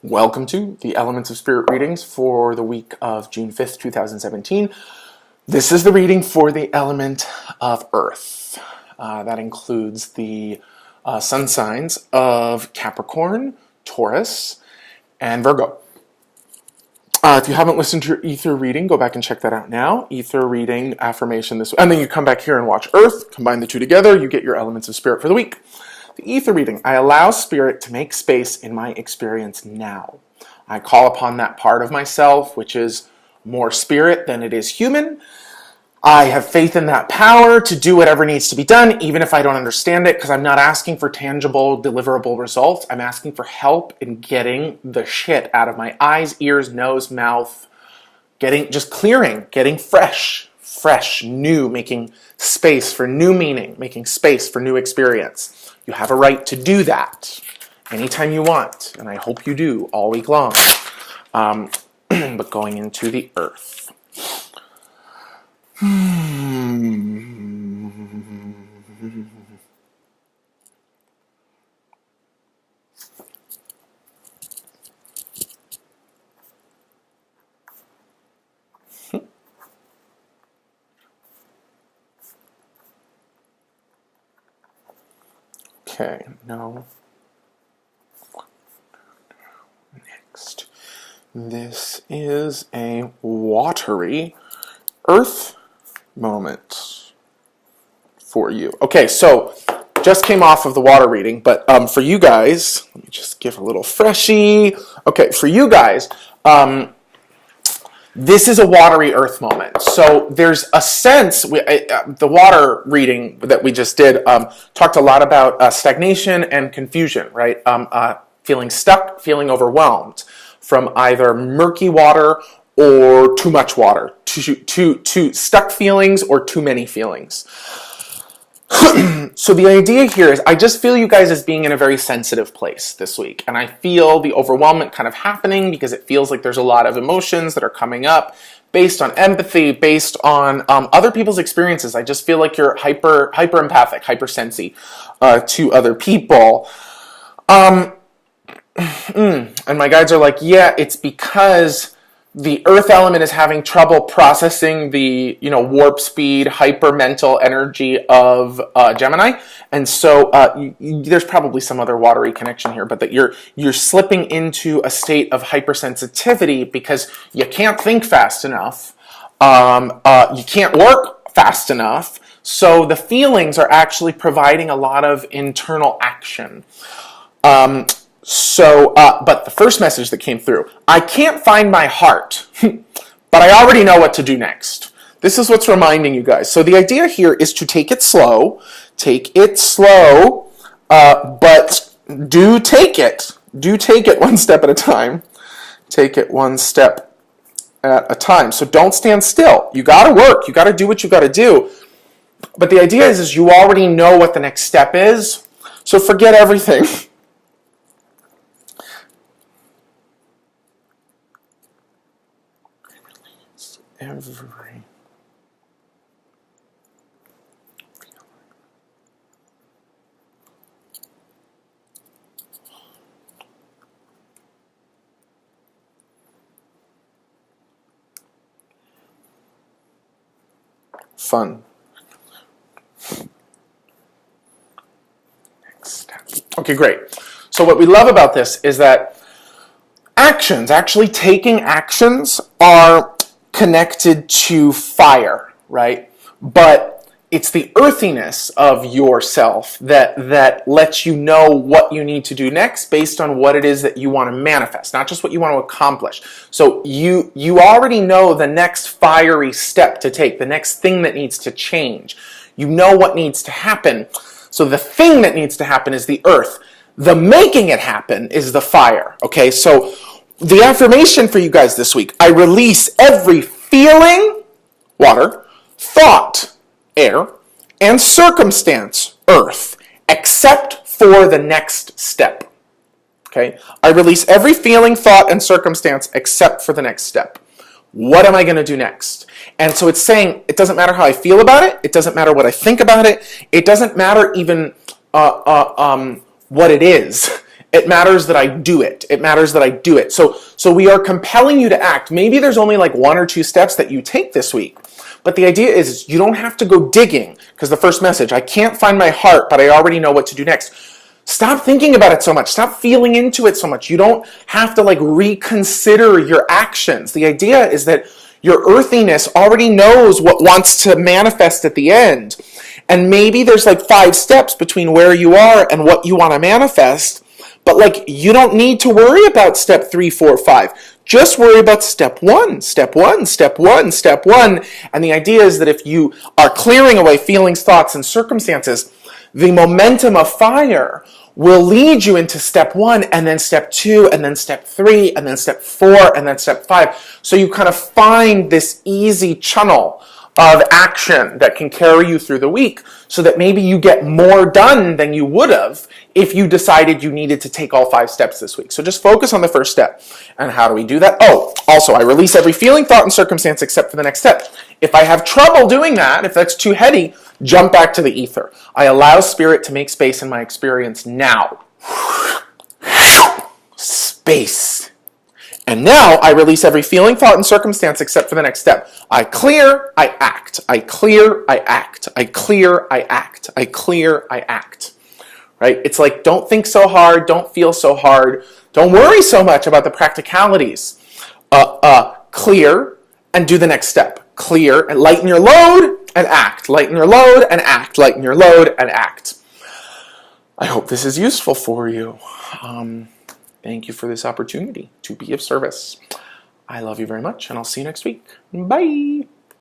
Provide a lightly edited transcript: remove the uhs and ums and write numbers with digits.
Welcome to the Elements of Spirit readings for the week of June 5th, 2017. This is the reading for the element of Earth. That includes the sun signs of Capricorn, Taurus, and Virgo. If you haven't listened to your Ether reading, go back and check that out now. Ether reading, affirmation this week. And then you come back here and watch Earth, combine the two together, you get your Elements of Spirit for the week. The Ether reading, I allow Spirit to make space in my experience now. I call upon that part of myself, which is more spirit than it is human. I have faith in that power to do whatever needs to be done, even if I don't understand it, because I'm not asking for tangible, deliverable results. I'm asking for help in getting the shit out of my eyes, ears, nose, mouth, getting fresh, new, making space for new meaning, making space for new experience. You have a right to do that anytime you want, and I hope you do all week long. But going into the Earth. Okay, no. Next. This is a watery Earth moment for you. Okay, so just came off of the water reading, but for you guys, let me just give a little freshie. Okay, for you guys, this is a watery Earth moment. So there's a sense, the water reading that we just did talked a lot about stagnation and confusion, right? Feeling stuck, feeling overwhelmed from either murky water or too much water, too stuck feelings or too many feelings. So the idea here is I just feel you guys as being in a very sensitive place this week. And I feel the overwhelmment kind of happening because it feels like there's a lot of emotions that are coming up based on empathy, based on other people's experiences. I just feel like you're hyper empathic, hypersensy to other people. And my guides are like, yeah, it's because the Earth element is having trouble processing the, warp speed, hyper-mental energy of Gemini. And so there's probably some other watery connection here, but that you're slipping into a state of hypersensitivity because you can't think fast enough. You can't work fast enough. So the feelings are actually providing a lot of internal action. But the first message that came through, I can't find my heart, but I already know what to do next. This is what's reminding you guys. So the idea here is to take it slow, but do take it one step at a time. Take it one step at a time. So don't stand still. You gotta work, you gotta do what you gotta do. But the idea is you already know what the next step is, so forget everything. Fun. Next step. Okay, great. So what we love about this is that actually taking actions are connected to fire, right? But it's the earthiness of yourself that lets you know what you need to do next based on what it is that you want to manifest, not just what you want to accomplish. So you already know the next fiery step to take, the next thing that needs to change. You know what needs to happen. So the thing that needs to happen is the earth. The making it happen is the fire, okay? So the affirmation for you guys this week, I release every feeling, water, thought, air, and circumstance, earth, except for the next step. Okay? I release every feeling, thought, and circumstance except for the next step. What am I going to do next? And so it's saying it doesn't matter how I feel about it. It doesn't matter what I think about it. It doesn't matter even what it is. It matters that I do it. It matters that I do it. So we are compelling you to act. Maybe there's only like 1 or 2 steps that you take this week. But the idea is you don't have to go digging, because the first message, I can't find my heart, but I already know what to do next. Stop thinking about it so much. Stop feeling into it so much. You don't have to like reconsider your actions. The idea is that your earthiness already knows what wants to manifest at the end. And maybe there's like 5 steps between where you are and what you want to manifest. But like, you don't need to worry about step 3, 4, 5. Just worry about step 1, step 1, step 1, step 1. And the idea is that if you are clearing away feelings, thoughts, and circumstances, the momentum of fire will lead you into step 1, and then step 2, and then step 3, and then step 4, and then step 5. So you kind of find this easy channel of action that can carry you through the week, so that maybe you get more done than you would have if you decided you needed to take all 5 steps this week. So just focus on the first step. And how do we do that? Oh, also, I release every feeling, thought, and circumstance except for the next step. If I have trouble doing that, if that's too heady, jump back to the ether. I allow spirit to make space in my experience now. Space. And now I release every feeling, thought, and circumstance except for the next step. I clear, I act. I clear, I act. I clear, I act. I clear, I act. Right? It's like, don't think so hard. Don't feel so hard. Don't worry so much about the practicalities. Clear and do the next step. Clear and lighten your load and act. Lighten your load and act. Lighten your load and act. I hope this is useful for you. Thank you for this opportunity to be of service. I love you very much, and I'll see you next week. Bye.